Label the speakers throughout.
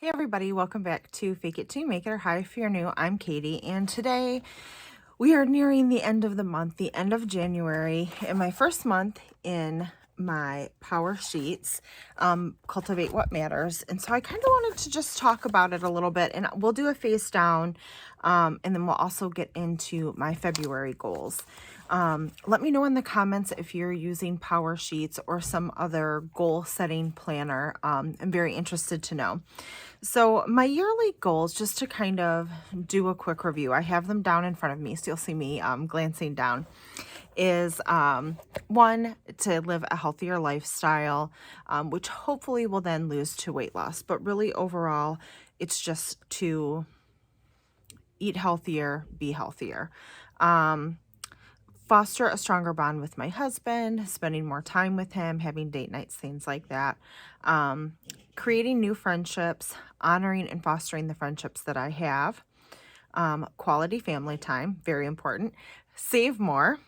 Speaker 1: Hey everybody, welcome back to Fake It Till You Make It, or Hi if you're new. I'm Katie, and today we are nearing the end of the month, the end of January, and my first month in my Power Sheets, Cultivate What Matters. And so I kind of wanted to just talk about it a little bit, and we'll do a face down, and then we'll also get into my February goals. Let me know in the comments if you're using Power Sheets or some other goal setting planner. I'm very interested to know. So my yearly goals, just to kind of do a quick review, I have them down in front of me, so you'll see me glancing down, is one, to live a healthier lifestyle, which hopefully will then lose to weight loss. But really overall, it's just to eat healthier, be healthier. Foster a stronger bond with my husband, spending more time with him, having date nights, things like that. Creating new friendships, honoring and fostering the friendships that I have. Quality family time, very important. Save more.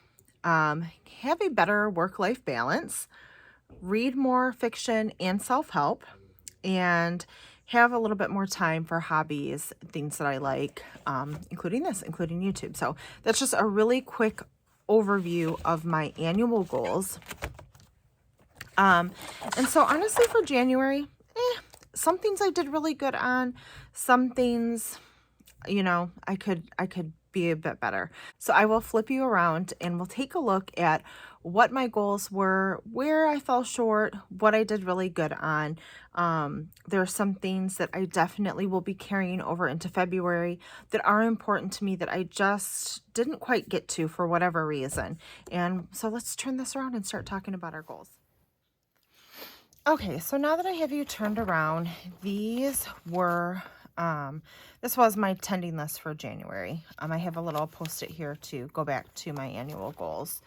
Speaker 1: Have a better work-life balance. Read more fiction and self-help. And have a little bit more time for hobbies, things that I like, including YouTube. So that's just a really quick overview of my annual goals. And so honestly for January, some things I did really good on, some things, I could be a bit better. So I will flip you around and we'll take a look at what my goals were, where I fell short, what I did really good on. There are some things that I definitely will be carrying over into February that are important to me that I just didn't quite get to for whatever reason. And so let's turn this around and start talking about our goals. Okay, so now that I have you turned around, this was my tending list for January. I have a little post-it here to go back to my annual goals.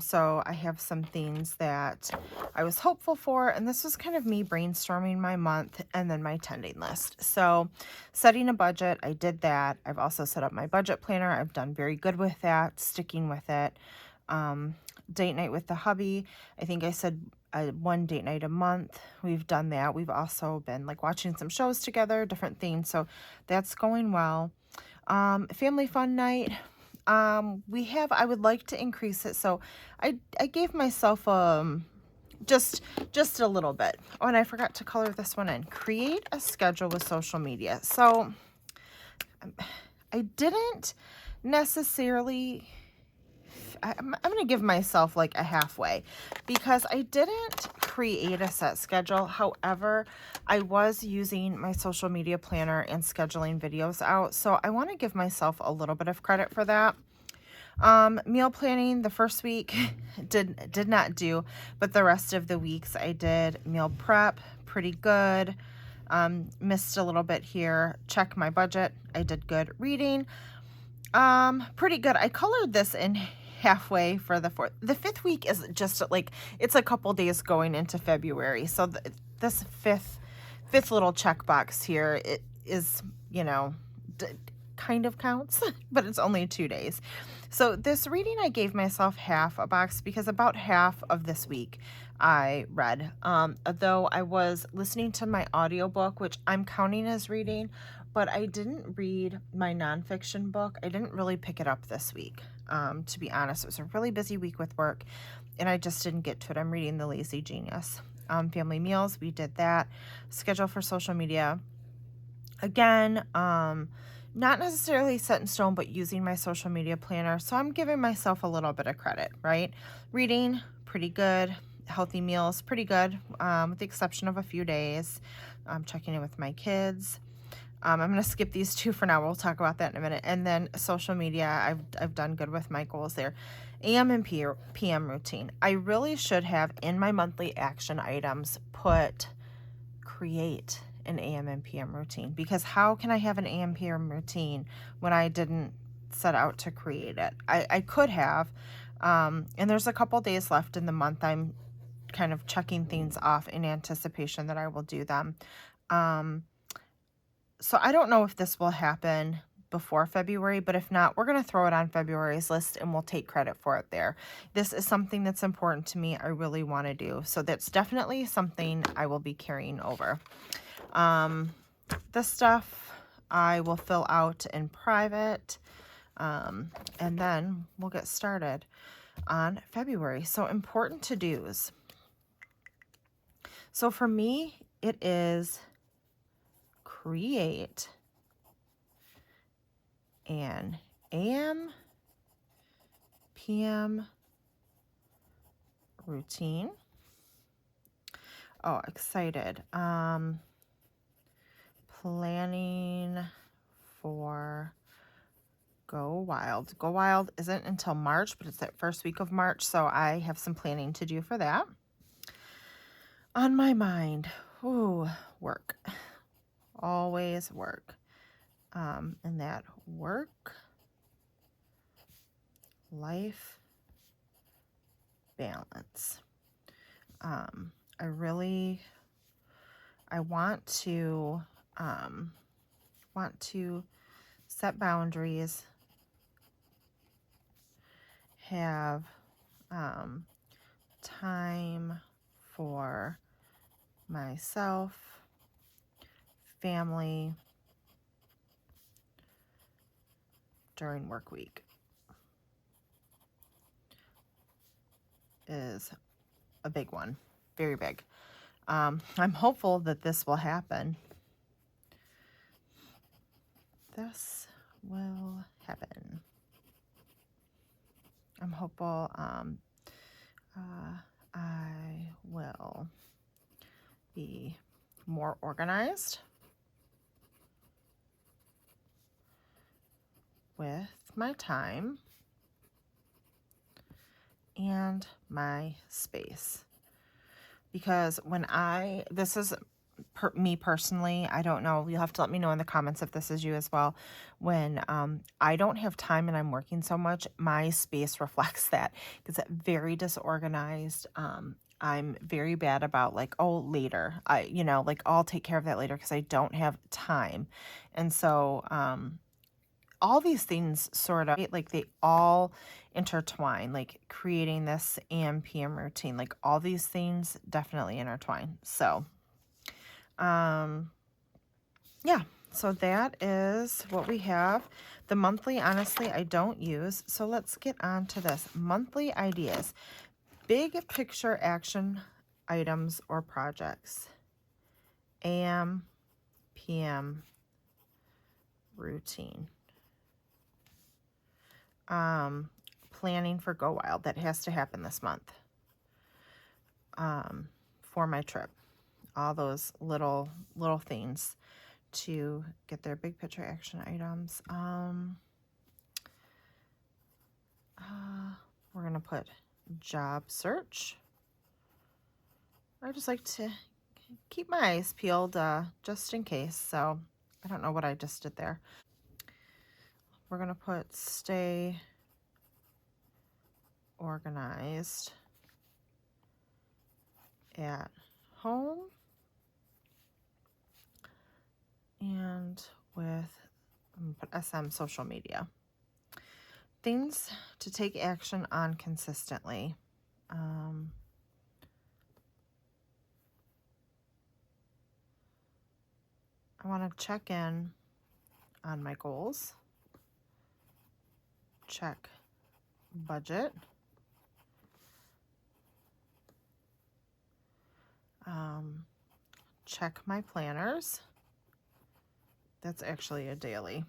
Speaker 1: So I have some things that I was hopeful for, and this was kind of me brainstorming my month and then my tending list. So setting a budget, I did that. I've also set up my budget planner. I've done very good with that, sticking with it. Date night with the hubby. I think I said one date night a month. We've done that. We've also been like watching some shows together, different things. So that's going well. Family fun night. I would like to increase it. So I gave myself, just a little bit. Oh, and I forgot to color this one in. Create a schedule with social media. So I didn't necessarily, I'm going to give myself like a halfway because I didn't create a set schedule. However, I was using my social media planner and scheduling videos out. So I want to give myself a little bit of credit for that. Meal planning the first week did not do, but the rest of the weeks I did. Meal prep, pretty good. Missed a little bit here. Check my budget. I did good. Reading, pretty good. I colored this in halfway for the fourth. The fifth week is just like, it's a couple days going into February. So this fifth little checkbox here, it is, kind of counts, but it's only 2 days. So this reading, I gave myself half a box because about half of this week I read. Though I was listening to my audiobook, which I'm counting as reading, but I didn't read my nonfiction book. I didn't really pick it up this week. To be honest, it was a really busy week with work and I just didn't get to it. I'm reading The Lazy Genius. Family meals, we did that. Schedule for social media. Again, not necessarily set in stone, but using my social media planner. So I'm giving myself a little bit of credit, right? Reading, pretty good. Healthy meals, pretty good, with the exception of a few days. Checking in with my kids. I'm going to skip these two for now. We'll talk about that in a minute. And then social media, I've done good with my goals there. AM and PM routine. I really should have in my monthly action items put create an AM and PM routine, because how can I have an AM PM routine when I didn't set out to create it? I could have, and there's a couple days left in the month. I'm kind of checking things off in anticipation that I will do them. So I don't know if this will happen before February, but if not, we're going to throw it on February's list and we'll take credit for it there. This is something that's important to me. I really want to do. So that's definitely something I will be carrying over. This stuff I will fill out in private, and then we'll get started on February. So important to-dos. So for me, it is create an AM, PM routine. Oh, excited. Planning for Go Wild. Go Wild isn't until March, but it's that first week of March, so I have some planning to do for that. On my mind, ooh, work. Always work. And that work-life balance. I want to set boundaries, have time for myself, family during work week is a big one, very big. I'm hopeful that this will happen. This will happen. I'm hopeful I will be more organized with my time and my space. Because when this is me personally, I don't know, you'll have to let me know in the comments if this is you as well. When I don't have time and I'm working so much, my space reflects that. It's very disorganized. I'm very bad about like, oh, later. I'll take care of that later because I don't have time. And so all these things sort of like they all intertwine, like creating this AM PM routine, like all these things definitely intertwine. So yeah, so that is what we have. The monthly, honestly, I don't use. So let's get on to this. Monthly ideas. Big picture action items or projects. AM, PM routine. Planning for Go Wild. That has to happen this month. For my trip. All those little things to get their big picture action items. We're going to put job search. I just like to keep my eyes peeled just in case. So I don't know what I just did there. We're going to put stay organized at home and with SM social media. Things to take action on consistently. I want to check in on my goals. Check budget. Check my planners. That's actually a daily.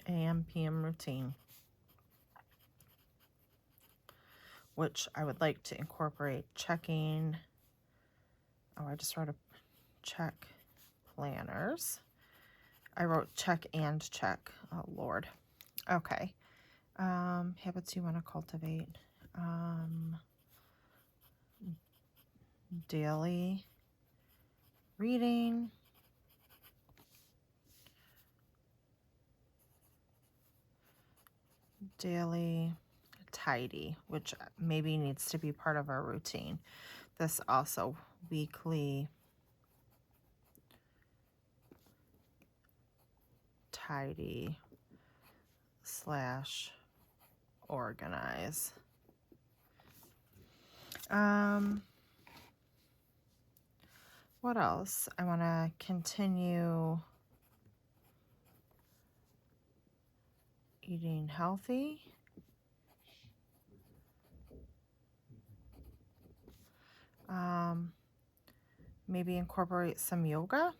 Speaker 1: AM, PM routine, which I would like to incorporate checking. Oh, I just wrote a check planners. I wrote check and check. Oh, Lord. Okay. Habits you want to cultivate. Daily reading. Daily tidy, which maybe needs to be part of our routine. This also weekly tidy / organize. What else? I want to continue eating healthy. Maybe incorporate some yoga.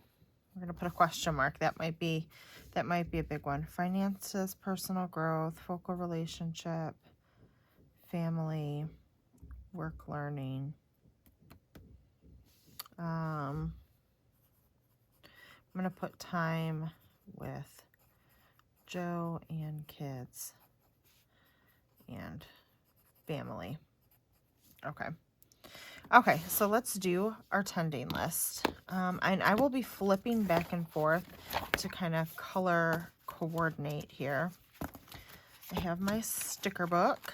Speaker 1: We're going to put a question mark. That might be a big one. Finances, personal growth, focal relationship, family, work, learning. I'm going to put time with Joe and kids and family. Okay, so let's do our tending list. And I will be flipping back and forth to kind of color coordinate here. I have my sticker book.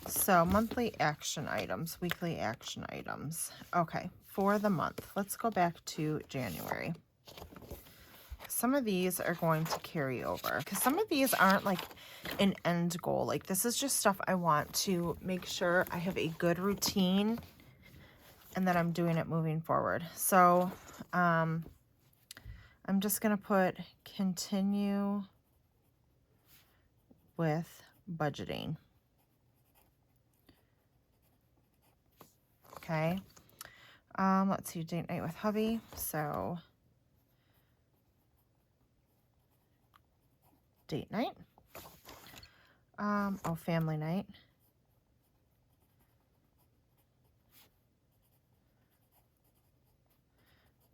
Speaker 1: So monthly action items, weekly action items. Okay, for the month, let's go back to January. Some of these are going to carry over because some of these aren't like an end goal. Like this is just stuff I want to make sure I have a good routine and that I'm doing it moving forward. So I'm just going to put continue with budgeting. Okay. Let's see, date night with hubby. So date night. Family night.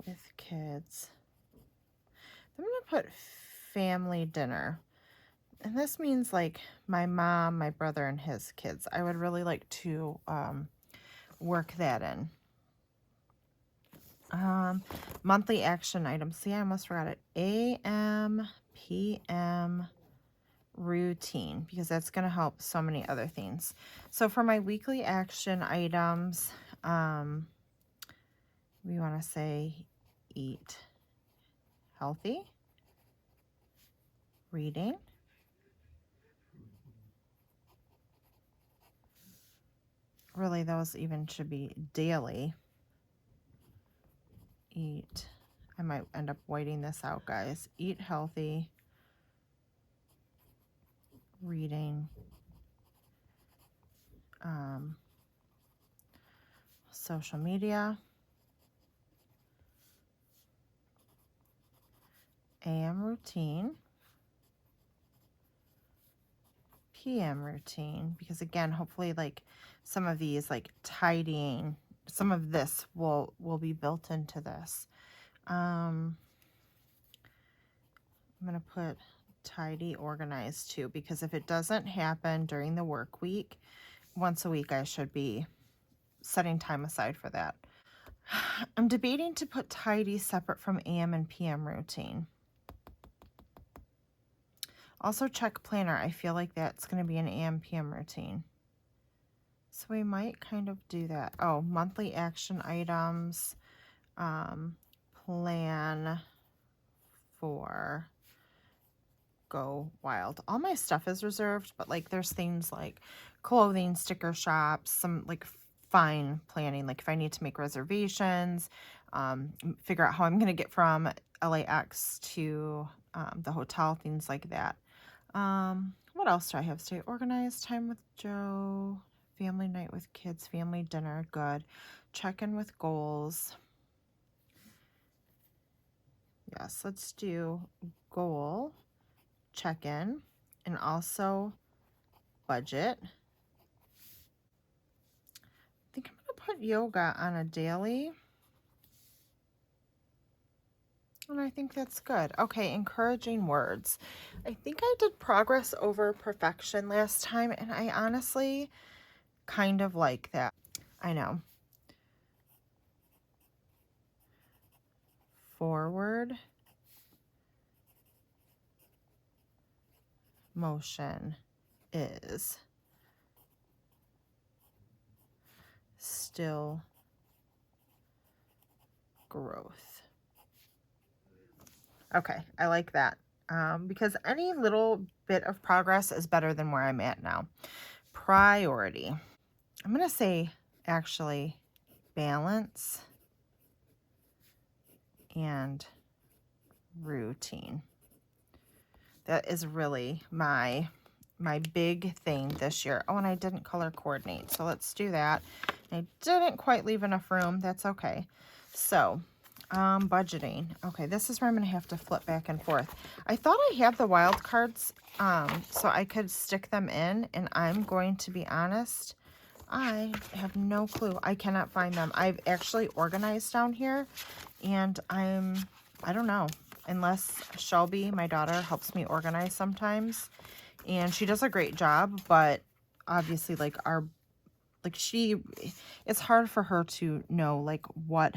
Speaker 1: With kids. I'm going to put family dinner. And this means like my mom, my brother, and his kids. I would really like to work that in. Monthly action items. See, I almost forgot it. AM, PM, routine, because that's going to help so many other things. So for my weekly action items, we want to say eat healthy, reading, really those even should be daily. Eat, I might end up whiting this out, guys. Eat healthy, reading, social media, AM routine, PM routine, because again, hopefully like some of these like tidying, some of this will be built into this. I'm going to put tidy, organized too, because if it doesn't happen during the work week, once a week I should be setting time aside for that. I'm debating to put tidy separate from AM and PM routine. Also check planner. I feel like that's going to be an AM PM routine. So we might kind of do that. Oh, monthly action items. Plan for go wild. All my stuff is reserved, but like there's things like clothing, sticker shops, some like fine planning. Like if I need to make reservations, figure out how I'm going to get from LAX to the hotel, things like that. What else do I have? Stay organized, time with Joe, family night with kids, family dinner, good. Check in with goals. Yes, let's do goal, check in, and also budget. I think I'm going to put yoga on a daily. And I think that's good. Okay, encouraging words. I think I did progress over perfection last time, and I honestly kind of like that. I know. Forward motion is still growth. Okay, I like that. Because any little bit of progress is better than where I'm at now. Priority. I'm going to say actually balance and routine. That is really my big thing this year. Oh, and I didn't color coordinate, so let's do that. I didn't quite leave enough room. That's okay. So, budgeting. Okay, this is where I'm going to have to flip back and forth. I thought I had the wild cards so I could stick them in, and I'm going to be honest, I have no clue. I cannot find them. I've actually organized down here, and I don't know, unless Shelby, my daughter, helps me organize sometimes, and she does a great job, but obviously, like, it's hard for her to know, like, what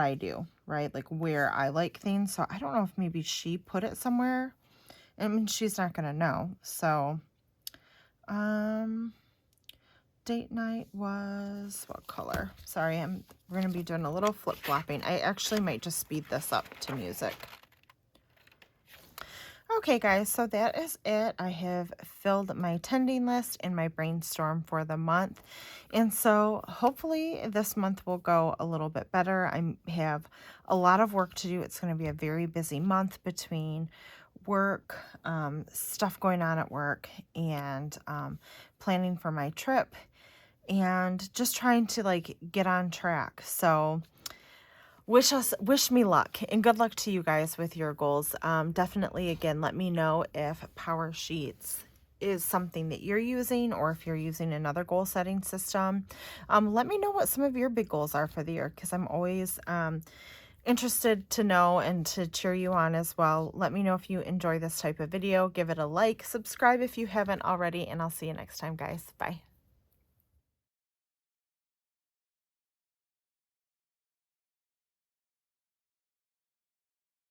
Speaker 1: I do, right? Like, where I like things. So I don't know if maybe she put it somewhere. I mean, she's not gonna know. So, date night was what color? Sorry, we're gonna be doing a little flip-flopping. I actually might just speed this up to music. Okay, guys, so that is it. I have filled my tending list and my brainstorm for the month. And so hopefully this month will go a little bit better. I have a lot of work to do. It's going to be a very busy month between work, stuff going on at work, and planning for my trip, and just trying to, like, get on track. So wish me luck, and good luck to you guys with your goals. Definitely, again, let me know if Power Sheets is something that you're using, or if you're using another goal setting system. Let me know what some of your big goals are for the year, because I'm always interested to know and to cheer you on as well. Let me know if you enjoy this type of video. Give it a like, subscribe if you haven't already, and I'll see you next time, guys. Bye.